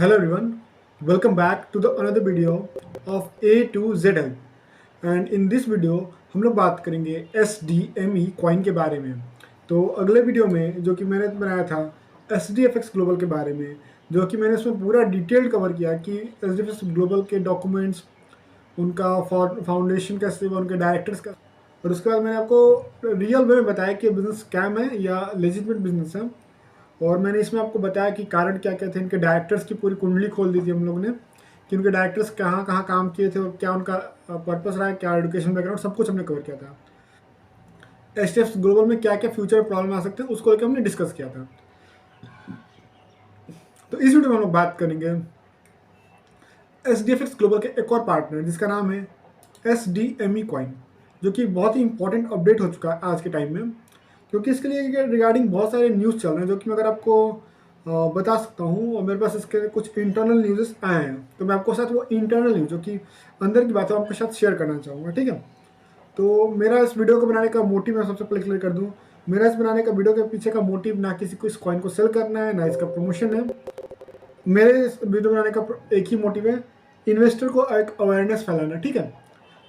Hello everyone, welcome back to the another video of A to Z Help. And in this video हम लोग बात करेंगे SDME coin के बारे में। तो अगले वीडियो में जो कि मैंने बनाया था SDFX ग्लोबल के बारे में, जो कि मैंने इसमें पूरा डिटेल कवर किया कि SDFX ग्लोबल के डॉक्यूमेंट्स, उनका फाउंडेशन कैसे हुआ, उनके डायरेक्टर्स का, और उसके बाद मैंने आपको रियल वे में बताया कि बिजनेस स्कैम है या लेजिटमेट बिजनेस है। और मैंने इसमें आपको बताया कि कारण क्या क्या थे, इनके डायरेक्टर्स की पूरी कुंडली खोल दी थी हम लोग ने कि उनके डायरेक्टर्स कहाँ कहाँ काम किए थे और क्या उनका पर्पस रहा है, क्या एजुकेशन बैकग्राउंड, सब कुछ हमने कवर किया था। एच ग्लोबल में क्या क्या फ्यूचर प्रॉब्लम आ सकते हैं उसको लेकर हमने डिस्कस किया था। तो इस वीडियो में हम लोग बात करेंगे SDFX ग्लोबल के एक और पार्टनर जिसका नाम है SDME कॉइन, जो कि बहुत ही इंपॉर्टेंट अपडेट हो चुका है आज के टाइम में, क्योंकि इसके लिए रिगार्डिंग बहुत सारे न्यूज़ चल रहे हैं जो कि मैं अगर आपको बता सकता हूँ। और मेरे पास इसके कुछ इंटरनल न्यूज़ आए हैं, तो मैं आपको साथ वो इंटरनल न्यूज़ जो कि अंदर की बात है आपके साथ शेयर करना चाहूँगा। ठीक है, तो मेरा इस वीडियो को बनाने का मोटिव मैं सबसे पहले क्लियर कर दूँ। मेरा इस बनाने का वीडियो के पीछे का मोटिव ना किसी को इस कॉइन को सेल करना है, ना इसका प्रमोशन है। मेरे इस वीडियो बनाने का एक ही मोटिव है, इन्वेस्टर को एक अवेयरनेस फैलाना। ठीक है,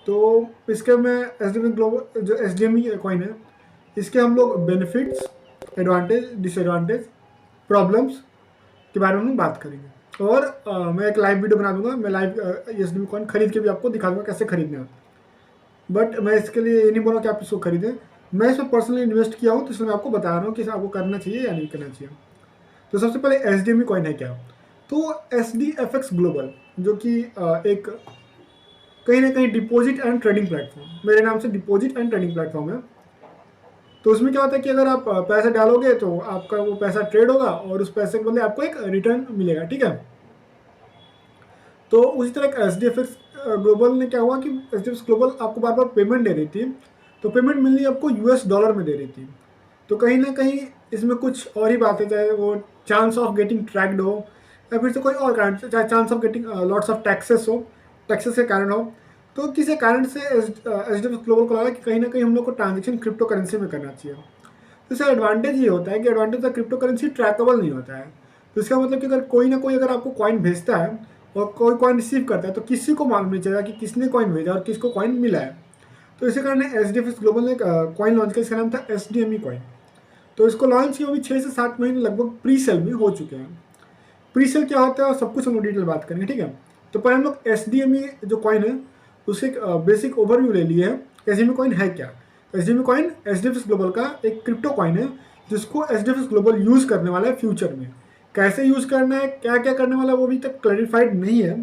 तो इसके मैं SDME ग्लोबल जो SDME कॉइन है, इसके हम लोग बेनिफिट्स, एडवांटेज, डिसएडवांटेज, प्रॉब्लम्स के बारे में हम बात करेंगे। और मैं एक लाइव वीडियो बना दूंगा, मैं लाइव SDME कॉइन खरीद के भी आपको दिखा दूंगा कैसे खरीदना है। बट मैं इसके लिए ये नहीं बोला कि आप इसको खरीदें, मैं इसमें पर्सनली इन्वेस्ट किया हूँ, तो इसलिए मैं आपको बता रहा हूँ कि आपको करना चाहिए या नहीं करना चाहिए। तो सबसे पहले SDME कॉइन है क्या? तो SDFX ग्लोबल जो कि एक कहीं ना कहीं डिपॉजिट एंड ट्रेडिंग प्लेटफॉर्म, मेरे नाम से डिपॉजिट एंड ट्रेडिंग प्लेटफॉर्म है। तो उसमें क्या होता है कि अगर आप पैसा डालोगे तो आपका वो पैसा ट्रेड होगा और उस पैसे के बदले आपको एक रिटर्न मिलेगा। ठीक है, तो उसी तरह SDFX ग्लोबल ने क्या हुआ कि SDFX ग्लोबल आपको बार बार पेमेंट दे रही थी, तो पेमेंट मिलनी आपको US डॉलर में दे रही थी। तो कहीं ना कहीं इसमें कुछ और ही बात है, चाहे वो चांस ऑफ गेटिंग ट्रैक्ड हो या फिर से कोई और कारण, चाहे chance of getting lots of taxes हो, टैक्सेस के कारण हो। तो किसी कारण से SDFX ग्लोबल को लगा कि कहीं ना कहीं हम लोग को ट्रांजेक्शन क्रिप्टो करेंसी में करना चाहिए। तो इसका एडवांटेज ये होता है कि advantage of crypto currency trackable नहीं होता है। तो इसका मतलब कि अगर कोई ना कोई अगर आपको कॉइन भेजता है और कोई कॉइन रिसीव करता है, तो किसी को मालूम नहीं चलेगा कि किसने कॉइन भेजा और किसको कॉइन मिला है। तो इसी कारण SDFX ग्लोबल ने कॉइन लॉन्च किया, इसका नाम था SDME कॉइन। तो इसको लॉन्च किया अभी 6 से 7 महीने लगभग प्री सेल में हो चुके हैं। प्री सेल क्या होता है और सब कुछ हम लोग डिटेल बात करेंगे। ठीक है, तो पहले हम लोग SDME जो कॉइन है उसके बेसिक ओवरव्यू ले लिए है। SDME कॉइन है क्या? SDME कॉइन SDFX ग्लोबल का एक क्रिप्टो कॉइन है जिसको SDFX ग्लोबल यूज़ करने वाला है फ्यूचर में। कैसे यूज़ करना है, क्या क्या करने वाला है, वो अभी तक क्लैरिफाइड नहीं है।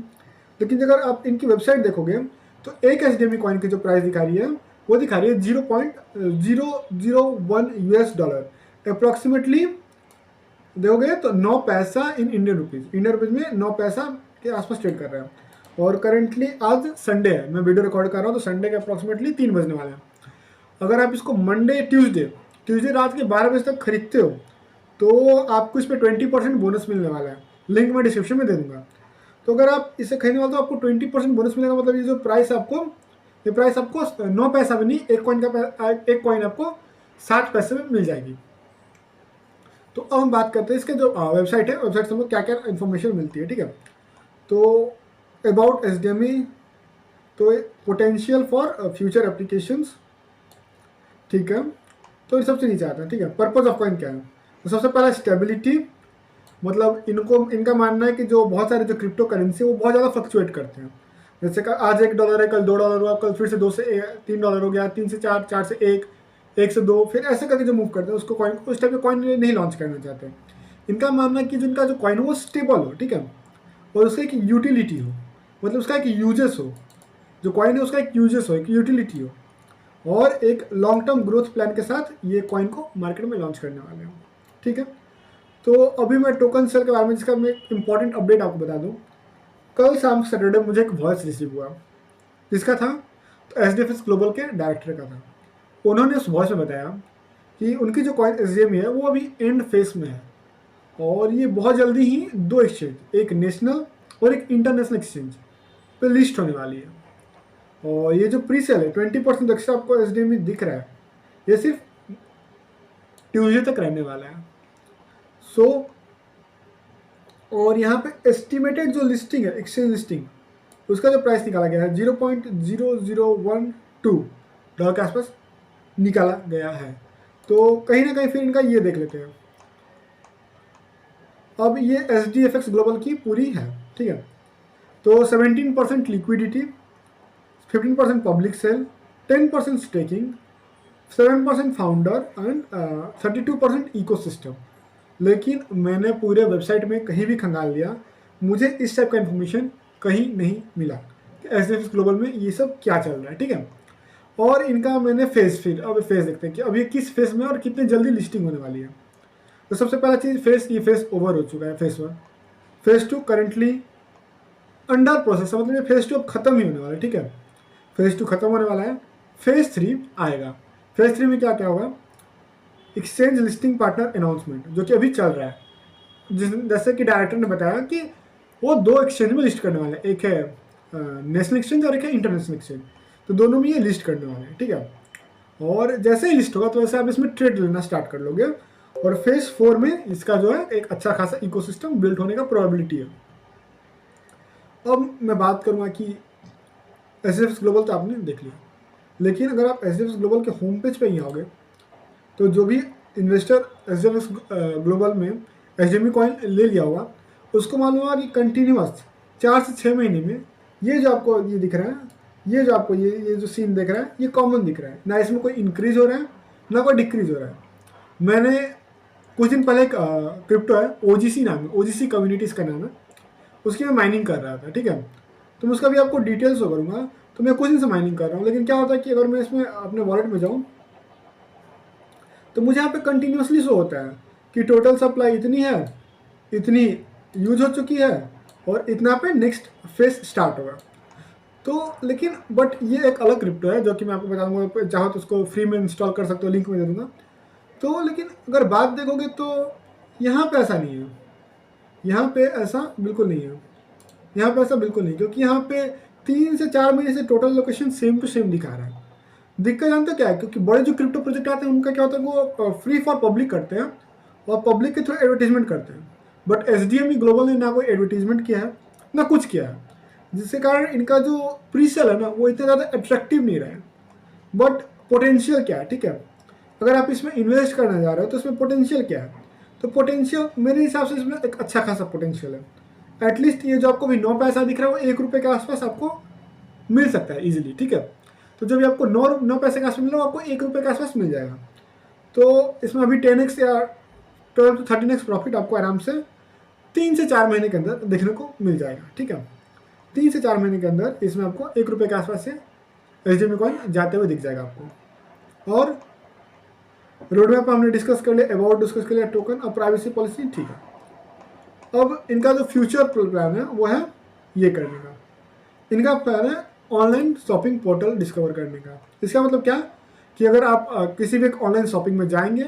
लेकिन अगर आप इनकी वेबसाइट देखोगे तो एक SDME कॉइन की जो प्राइस दिखा रही है वो दिखा रही है 0.001 US डॉलर अप्रॉक्सीमेटली। देखोगे तो 9 पैसा in Indian rupees, Indian rupees में 9 पैसा के आसपास ट्रेड कर रहे हैं। और करेंटली आज संडे है, मैं वीडियो रिकॉर्ड कर रहा हूँ, तो संडे के अप्रॉक्सीमेटली 3 बजने वाले हैं। अगर आप इसको मंडे ट्यूसडे रात के 12 बजे तक खरीदते हो तो आपको इस पर 20% बोनस मिलने वाला है। लिंक मैं डिस्क्रिप्शन में दे दूंगा। तो अगर आप इसे खरीदने वाले तो आपको 20% बोनस मिलेगा। मतलब ये जो प्राइस आपको, ये प्राइस आपको 9 पैसा भी नहीं, एक कॉइन आपको 7 पैसे में मिल जाएगी। तो अब हम बात करते हैं इसके जो वेबसाइट है, वेबसाइट से हमको क्या क्या इन्फॉर्मेशन मिलती है। ठीक है, तो अबाउट SDME, तो पोटेंशियल फॉर फ्यूचर एप्लीकेशंस। ठीक है, तो ये सबसे नीचे आता है। ठीक है, पर्पज ऑफ कॉइन क्या है? तो सबसे पहला स्टेबिलिटी, मतलब इनका मानना है कि जो बहुत सारे जो क्रिप्टो करेंसी वो बहुत ज़्यादा फ्लक्चुएट करते हैं। जैसे आज $1 है, कल $2 हुआ, कल फिर से 2 से $3 हो गया, 3 से 4, 4 से 1, 1 से 2, फिर ऐसे करके जो मूव करते हैं उसको कॉइन, उस टाइप के कॉइन नहीं लॉन्च करना चाहते हैं। इनका मानना है कि जिनका जो कॉइन हो वो स्टेबल हो। ठीक है, और उसका एक यूटिलिटी हो, मतलब उसका एक यूजेस हो, जो कॉइन है उसका एक यूजेस हो, एक यूटिलिटी हो, और एक लॉन्ग टर्म ग्रोथ प्लान के साथ ये कॉइन को मार्केट में लॉन्च करने वाले हैं। ठीक है, तो अभी मैं टोकन सेल के बारे में जिसका मैं एक इंपॉर्टेंट अपडेट आपको बता दूं। कल शाम सैटरडे मुझे एक वॉइस रिसीव हुआ, जिसका था तो SDFX ग्लोबल के डायरेक्टर का था। उन्होंने उस वॉइस में बताया कि उनकी जो कॉइन SDME है वो अभी एंड फेस में है, और ये बहुत जल्दी ही 2 एक्सचेंज, एक नेशनल और एक इंटरनेशनल एक्सचेंज पे लिस्ट होने वाली है। और ये जो प्री सेल है 20% एक्स्ट्रा आपको SDME दिख रहा है, ये सिर्फ ट्यूजडे तक रहने वाला है। सो और यहाँ पे एस्टिमेटेड जो लिस्टिंग है, एक्सचेंज लिस्टिंग, उसका जो प्राइस निकाला गया है 0.0012 डॉलर के आसपास निकाला गया है। तो कहीं ना कहीं फिर इनका ये देख लेते हैं। अब ये SDFX ग्लोबल की पूरी है, ठीक है। तो 17% liquidity, 15% public sale, 10% staking, 7% founder and 32% ecosystem. लेकिन मैंने पूरे वेबसाइट में कहीं भी खंगाल लिया, मुझे इस टाइप का इन्फॉर्मेशन कहीं नहीं मिला कि SDFX ग्लोबल में ये सब क्या चल रहा है, ठीक है। और इनका मैंने फेस, फिर अब फेस देखते हैं कि अब ये किस फेस में और कितने जल्दी लिस्टिंग होने वाली है। तो सबसे पहला चीज़ फेस, ये फेस ओवर हो चुका है, face 1। Face 2 currently under process, मतलब ये फेस 2 अब खत्म ही होने वाला है, ठीक है। फेस 2 खत्म होने वाला है, फेस 3 आएगा। फेस 3 में क्या क्या होगा, एक्सचेंज लिस्टिंग पार्टनर अनाउंसमेंट, जो कि अभी चल रहा है। जैसे कि डायरेक्टर ने बताया कि वो 2 एक्सचेंज में लिस्ट करने वाले हैं, एक है नेशनल एक्सचेंज और एक है इंटरनेशनल एक्सचेंज। तो दोनों में ये लिस्ट करने वाले हैं, ठीक है। और जैसे ही लिस्ट होगा तो वैसे आप इसमें ट्रेड लेना स्टार्ट कर लोगे, और फेज 4 में इसका जो है एक अच्छा खासा इकोसिस्टम बिल्ड होने का प्रोबेबिलिटी है। अब मैं बात करूँगा कि SDFX ग्लोबल तो आपने देख लिया, लेकिन अगर आप SDFX ग्लोबल के होम पेज पे ही आओगे तो जो भी इन्वेस्टर SDFX ग्लोबल में SDME कॉइन ले लिया होगा, उसको मालूम होगा कि कंटिन्यूअस 4 से 6 महीने में ये जो आपको ये दिख रहा है, ये जो आपको ये जो सीन दिख रहा है, ये कॉमन दिख रहा है ना, इसमें कोई इंक्रीज हो रहा है ना कोई डिक्रीज हो रहा है। मैंने कुछ दिन पहले एक क्रिप्टो है, OGC नाम है, OGC कम्युनिटीज़ का नाम है, उसकी मैं माइनिंग कर रहा था, ठीक है। तो मैं उसका भी आपको डिटेल्स शो करूँगा। तो मैं कुछ दिन से माइनिंग कर रहा हूँ, लेकिन क्या होता है कि अगर मैं इसमें अपने वॉलेट में जाऊँ तो मुझे यहाँ पे कंटिन्यूसली शो होता है कि टोटल सप्लाई इतनी है, इतनी यूज हो चुकी है, और इतना पे नेक्स्ट फेज स्टार्ट होगा। तो लेकिन बट ये एक अलग क्रिप्टो है जो कि मैं आपको बता दूँगा, चाहो तो उसको फ्री में इंस्टॉल कर सकते हो, लिंक में दे दूँगा। तो लेकिन अगर बात देखोगे तो यहाँ पे ऐसा नहीं है, यहाँ पे ऐसा बिल्कुल नहीं है, यहाँ पे ऐसा बिल्कुल नहीं, क्योंकि यहाँ पे 3 से 4 महीने से total location same to same दिखा रहा है। दिक्कत जानते हो क्या है, क्योंकि बड़े जो क्रिप्टो प्रोजेक्ट आते हैं उनका क्या होता है, वो फ्री फॉर पब्लिक करते हैं और पब्लिक के थ्रू एडवर्टीजमेंट करते हैं। बट SDME ग्लोबल ने ना कोई एडवर्टीजमेंट किया है ना कुछ किया है, जिसके कारण इनका जो प्रीसेल है ना वो इतना ज़्यादा अट्रैक्टिव नहीं रहा है। बट पोटेंशियल क्या है, ठीक है, अगर आप इसमें इन्वेस्ट करना जा रहे हो तो इसमें पोटेंशियल क्या है, तो पोटेंशियल मेरे हिसाब से इसमें एक अच्छा खासा पोटेंशियल है। एटलीस्ट ये जो आपको भी 9 पैसा दिख रहा है वो 1 रुपये के आसपास आपको मिल सकता है इजीली, ठीक है। तो जब आपको 9 पैसे के आसपास मिल रहा है, आपको 1 रुपये के आसपास मिल जाएगा। तो इसमें अभी 10x या 12 to 13x प्रॉफिट आपको आराम से 3 से 4 महीने के अंदर देखने को मिल जाएगा, ठीक है। 3 से 4 महीने के अंदर इसमें आपको 1 रुपये के आसपास से SDME कॉइन जाते हुए दिख जाएगा आपको। और रोड मैप हमने डिस्कस कर लिया, अबाउट डिस्कस कर लिया, टोकन और प्राइवेसी पॉलिसी, ठीक है। अब इनका जो फ्यूचर प्लान है वो है ये करने का, इनका प्लान है ऑनलाइन शॉपिंग पोर्टल डिस्कवर करने का। इसका मतलब क्या कि अगर आप किसी भी एक ऑनलाइन शॉपिंग में जाएंगे,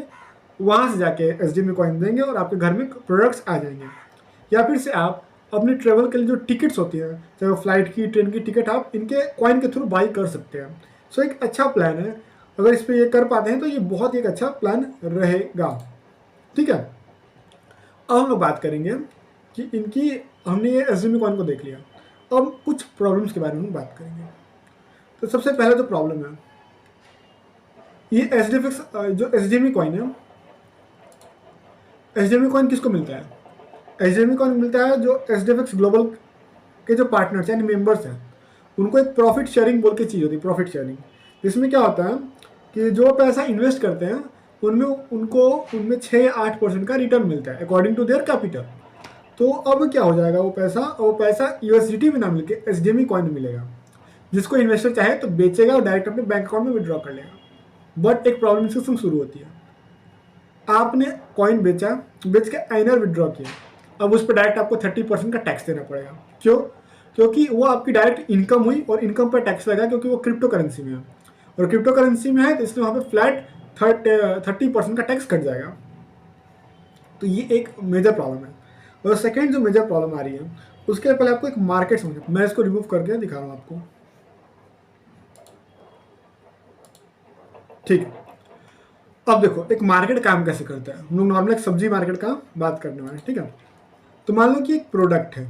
वहाँ से जाके SDME कॉइन देंगे और आपके घर में प्रोडक्ट्स आ जाएंगे, या फिर से आप अपनी ट्रेवल के लिए जो टिकट्स होती हैं, चाहे वो फ्लाइट की, ट्रेन की टिकट, आप इनके कॉइन के थ्रू बाई कर सकते हैं। सो एक अच्छा प्लान है, अगर इस पर ये कर पाते हैं तो ये बहुत ही एक अच्छा प्लान रहेगा, ठीक है। अब हम लोग बात करेंगे कि इनकी, हमने ये SDME कॉइन को देख लिया, अब कुछ प्रॉब्लम्स के बारे में बात करेंगे। तो सबसे पहला जो प्रॉब्लम है, ये SDFX जो SDME कॉइन है, SDME कॉइन किसको मिलता है, SDME कॉइन मिलता है जो SDFX ग्लोबल के जो पार्टनर्स यानी मेंबर्स हैं, उनको एक प्रॉफिट शेयरिंग बोल के चीज़ होती है, प्रॉफिट शेयरिंग। इसमें क्या होता है कि जो पैसा इन्वेस्ट करते हैं उनमें 6 या 8% का रिटर्न मिलता है अकॉर्डिंग टू देयर कैपिटल। तो अब क्या हो जाएगा, वो पैसा USDT में ना मिलके SDME कॉइन में मिलेगा, जिसको इन्वेस्टर चाहे तो बेचेगा और डायरेक्ट अपने बैंक अकाउंट में विड्रॉ कर लेगा। बट एक प्रॉब्लम इससे शुरू होती है, आपने कॉइन बेच के आइनर विड्रॉ किया, अब उस पर डायरेक्ट आपको 30% का टैक्स देना पड़ेगा। क्यों? क्योंकि वो आपकी डायरेक्ट इनकम हुई और इनकम पर टैक्स लगा, क्योंकि वो क्रिप्टो करेंसी में है, और क्रिप्टो करेंसी में है तो इसलिए वहाँ पे फ्लैट 30% का टैक्स कट जाएगा। तो ये एक मेजर प्रॉब्लम है। और सेकेंड जो मेजर प्रॉब्लम आ रही है, उसके पहले आपको एक मार्केट समझना, मैं इसको रिमूव करके दिखा रहा हूँ आपको, ठीक है। अब देखो एक मार्केट काम कैसे करता है, हम लोग नॉर्मल एक सब्जी मार्केट का बात करने वाले हैं, ठीक है। तो मान लो कि एक प्रोडक्ट है,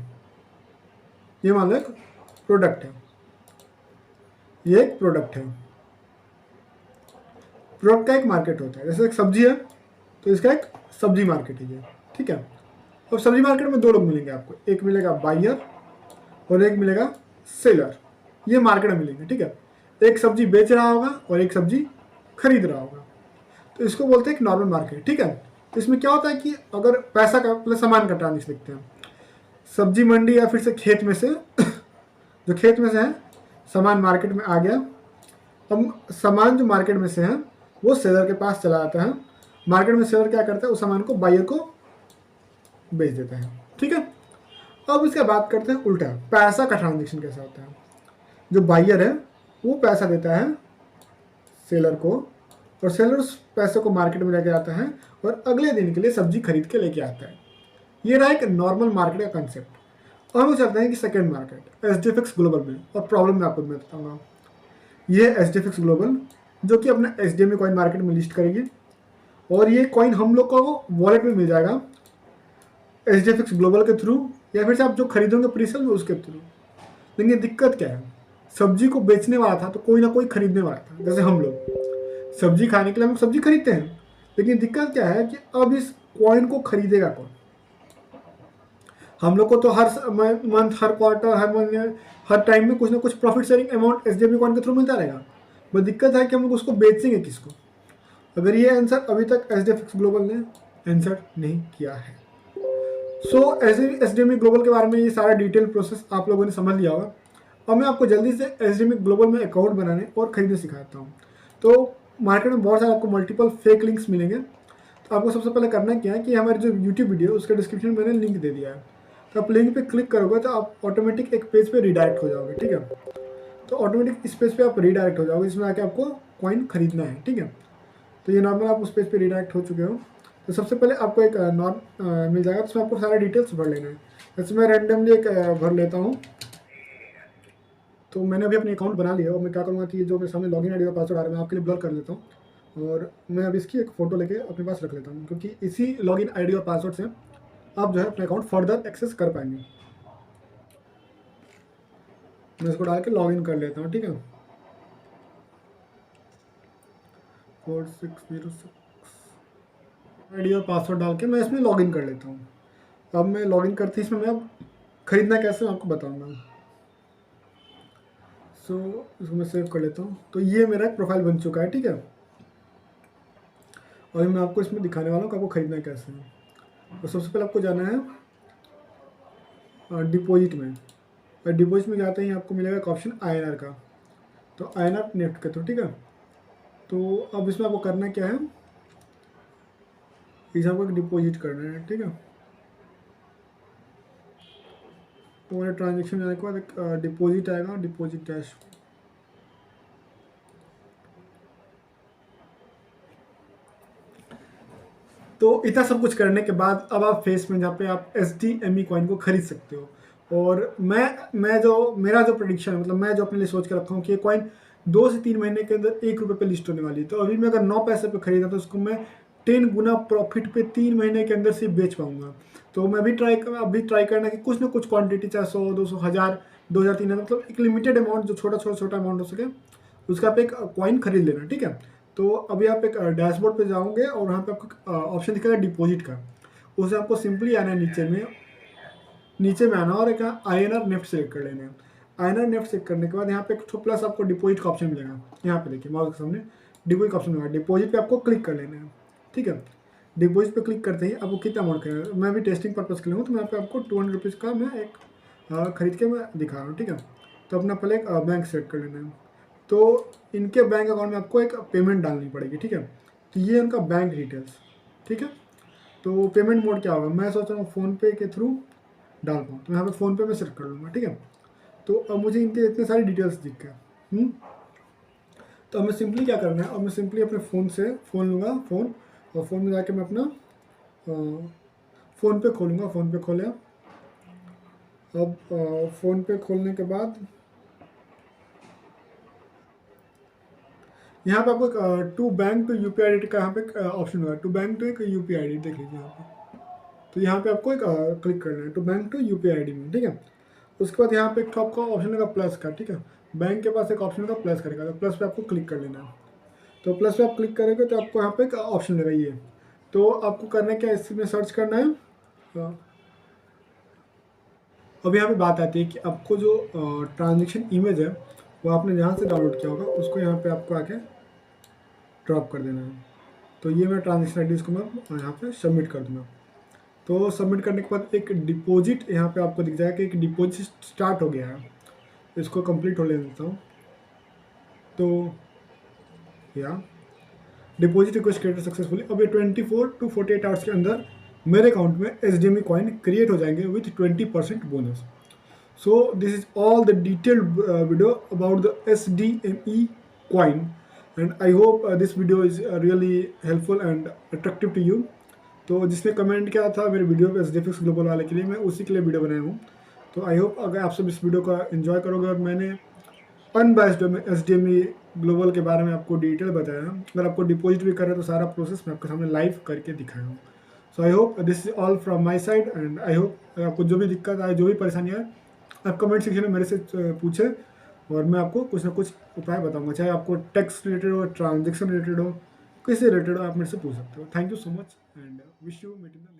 ये मान लो एक प्रोडक्ट है, ये एक प्रोडक्ट है। प्रोडक्ट का एक मार्केट होता है, जैसे एक सब्जी है तो इसका एक सब्जी मार्केट है ये, ठीक है। और सब्जी मार्केट में दो लोग मिलेंगे आपको, एक मिलेगा बायर और एक मिलेगा सेलर, ये मार्केट में मिलेंगे, ठीक है। एक सब्जी बेच रहा होगा और एक सब्जी खरीद रहा होगा, तो इसको बोलते हैं एक नॉर्मल मार्केट, ठीक है। तो इसमें क्या होता है कि अगर पैसा का मतलब सामान का ट्रांजेक्शन लिखते हैं, सब्जी मंडी या फिर से खेत में से जो खेत में से है सामान मार्केट में आ गया, अब सामान जो मार्केट में से है वो सेलर के पास चला जाता है, मार्केट में सेलर क्या करता है उस सामान को बायर को बेच देता है, ठीक है। अब इसके बात करते हैं उल्टा, पैसा का ट्रांजेक्शन कैसा होता है। जो बायर है वो पैसा देता है सेलर को, और सेलर उस पैसे को मार्केट में लेके आता है और अगले दिन के लिए सब्जी खरीद के लेके आता है। ये रहा एक नॉर्मल मार्केट का कंसेप्ट। और हम चलते हैं कि सेकेंड मार्केट SGFX ग्लोबल में, और प्रॉब्लम मैं आपको बताऊंगा। ये है SGFX ग्लोबल, जो कि अपना SDME कॉइन मार्केट में लिस्ट करेगी, और ये कॉइन हम लोग को वॉलेट में मिल जाएगा SGFX ग्लोबल के थ्रू, या फिर से आप जो खरीदोगे प्रीसेल में उसके थ्रू। लेकिन दिक्कत क्या है, सब्जी को बेचने वाला था तो कोई ना कोई खरीदने वाला था। जैसे हम लोग सब्जी खाने के लिए हम सब्जी खरीदते हैं, लेकिन दिक्कत क्या है कि अब इस कॉइन को खरीदेगा कौन। हम लोग को तो हर मंथ, हर क्वार्टर, हर महीने, हर टाइम में कुछ ना कुछ profit sharing amount SDME coin के थ्रू मिलता रहेगा, बस दिक्कत है कि हम लोग उसको बेचेंगे किसको। अगर ये आंसर अभी तक SGFX ग्लोबल ने आंसर नहीं किया है। सो SDME ग्लोबल के बारे में ये सारा डिटेल प्रोसेस आप लोगों ने समझ लिया होगा। और मैं आपको जल्दी से SDME ग्लोबल में अकाउंट बनाने और खरीदने सिखाता हूँ। तो मार्केट में बहुत सारे आपको मल्टीपल फेक लिंक्स मिलेंगे, तो आपको सबसे पहले करना क्या है कि हमारी जो यूट्यूब वीडियो है उसके डिस्क्रिप्शन में मैंने लिंक दे दिया है, तो आप लिंक पे क्लिक करोगे तो आप ऑटोमेटिक एक पेज पे रिडायरेक्ट हो जाओगे, ठीक है। तो ऑटोमेटिक इस पेज पे आप रिडायरेक्ट हो जाओगे, इसमें आके आपको कॉइन खरीदना है, ठीक है। तो ये नॉर्मल आप उस पेज पे रिडायरेक्ट हो चुके हो। तो सबसे पहले आपको एक मिल जाएगा, उसमें आपको सारे डिटेल्स भर लेना है। जैसे मैं रैंडमली एक भर लेता हूँ। तो मैंने अभी अपनी अकाउंट बना लिया, और मैं क्या करूँगा कि ये जो मेरे सामने लॉगिन आईडी का पासवर्ड आ रहा है मैं आपके लिए ब्लर कर लेता हूँ, और मैं अब इसकी एक फ़ोटो लेके अपने पास रख लेता हूँ, क्योंकि इसी लॉगिन आईडी और पासवर्ड से आप जो है अपना अकाउंट फर्दर एक्सेस कर पाएंगे। मैं इसको डाल के लॉगिन कर लेता हूँ, ठीक है। 4606 आईडी और पासवर्ड डाल के मैं इसमें लॉगिन कर लेता हूँ। अब मैं लॉगिन करते ही इसमें मैं अब खरीदना कैसे मैं आपको बताऊँगा। सो इसको मैं सेव कर लेता हूँ। तो ये मेरा एक प्रोफाइल बन चुका है, ठीक है। और मैं आपको इसमें दिखाने वाला हूँ कि आपको खरीदना कैसे है। तो सबसे पहले आपको जाना है डिपॉजिट में, और डिपॉजिट में जाते ही आपको मिलेगा एक ऑप्शन INR का, तो INR नेफ्ट के थ्रू, ठीक है। तो अब इसमें आपको करना क्या है, इसे आपको डिपॉजिट करना है, ठीक है। तो मेरे ट्रांजेक्शन जाने के बाद एक डिपॉजिट आएगा, डिपॉजिट डैश। तो इतना सब कुछ करने के बाद अब आप फेस में जहाँ पे आप SDME कॉइन को खरीद सकते हो। और मैं जो मेरा जो प्रेडिक्शन मतलब मैं जो अपने लिए सोच के रखा हूँ कि ये कॉइन 2 से 3 महीने के अंदर ₹1 पे लिस्ट होने वाली है। तो अभी मैं अगर 9 पैसे पे खरीदा तो उसको मैं 10 गुना प्रॉफिट पे 3 महीने के अंदर से बेच पाऊंगा। तो मैं अभी ट्राई करना कि कुछ ना कुछ क्वांटिटी, चाहे 100, 200, 1000, 2000, 3000, मतलब एक लिमिटेड अमाउंट जो छोटा अमाउंट हो सके उसका आप एक कॉइन खरीद लेना, ठीक है। तो अभी आप एक डैशबोर्ड पे जाओगे और वहाँ पे आपको ऑप्शन दिखेगा डिपॉजिट का, उसे आपको सिंपली आना है नीचे में आना और एक INR नेफ्ट सेलेक्ट कर लेना है। INR नेफ्ट सेलेक्ट करने के बाद यहाँ पे एक प्लस आपको डिपॉजिट का ऑप्शन मिलेगा, यहाँ पे देखिए माउस के सामने डिपॉजिट का ऑप्शन मिलेगा, डिपॉजिट पे आपको क्लिक कर लेना है, ठीक है। डिपॉजिट पे क्लिक करते ही आपको कितना अमाउंट करेगा, मैं भी टेस्टिंग पर्पज़ के लिए हूँ तो मैं यहाँ पे आपको ₹200 का मैं एक खरीद के मैं दिखा रहा हूँ, ठीक है। तो अपना पहले एक बैंक सेलेक्ट कर लेना है। तो इनके बैंक अकाउंट में आपको एक पेमेंट डालनी पड़ेगी, ठीक है। तो ये उनका बैंक डिटेल्स, ठीक है। तो पेमेंट मोड क्या होगा, मैं सोच रहा हूँ फ़ोनपे के थ्रू डाल पाऊँ, तो यहाँ पे फ़ोनपे में सेलेक्ट कर लूँगा, ठीक है। तो अब मुझे इनके इतने सारे डिटेल्स दिख गए। तो अब मैं सिंपली क्या करना है, अब मैं सिंपली अपने फ़ोन से फ़ोन लूँगा, और फ़ोन में जाके मैं अपना फ़ोनपे खोलूँगा। फ़ोनपे खोले, अब फ़ोनपे खोलने के बाद यहाँ पे आपको to bank to UPI ID का यहाँ पे ऑप्शन होगा, टू बैंक टू एक UPI ID देख लीजिए यहाँ पे। तो यहाँ पे आपको एक क्लिक करना है to bank to UPI ID में, ठीक है। उसके बाद यहाँ पे एक आपका ऑप्शन होगा प्लस का, ठीक है। बैंक के पास एक ऑप्शन होगा प्लस करेगा, तो प्लस पे आपको क्लिक कर लेना है। तो प्लस पे आप क्लिक करेंगे तो आपको यहाँ पे एक ऑप्शन लगा ये, तो आपको करना क्या है, इसमें सर्च करना है। अब यहाँ पे बात आती है कि आपको जो ट्रांजेक्शन इमेज है वो आपने जहाँ से डाउनलोड किया होगा उसको यहाँ पे आपको आके ड्रॉप कर देना है। तो ये मैं ट्रांजेक्शन आई डी इसको मैं यहाँ पे सबमिट कर दूँगा। तो सबमिट करने के बाद एक डिपॉजिट यहाँ पे आपको दिख जाएगा कि एक डिपॉजिट स्टार्ट हो गया है। इसको कंप्लीट हो ले देता हूँ। तो या डिपॉजिट रिक्वेस्ट क्रिएटेड सक्सेसफुली। अब ये 24 टू 48 आवर्स के अंदर मेरे अकाउंट में SDME कॉइन क्रिएट हो जाएंगे with 20% bonus. So this is all the detailed video about the SDME coin, and I hope this video is really helpful and attractive to you. तो जिसने comment किया था मेरे वीडियो पे SDFX global वाले के लिए, मैं उसी के लिए वीडियो बनाया हूँ। तो आई होप अगर आप सब इस वीडियो का एंजॉय करोगे, और मैंने अनबायस्ड में SDME ग्लोबल के बारे में आपको डिटेल बताया। अगर आपको डिपॉजिट भी करें तो सारा प्रोसेस मैं आपके सामने लाइव करके दिखाया हूँ। So I hope this is all from my side, and I hope आपको जो भी दिक्कत आए, जो भी परेशानी आए, आप कमेंट सेक्शन में मेरे से पूछें और मैं आपको कुछ ना कुछ उपाय बताऊंगा। चाहे आपको टैक्स रिलेटेड हो, ट्रांजेक्शन रिलेटेड हो, किसी रिलेटेड हो, आप मेरे से पूछ सकते हो। Thank you so much and wish you meet in the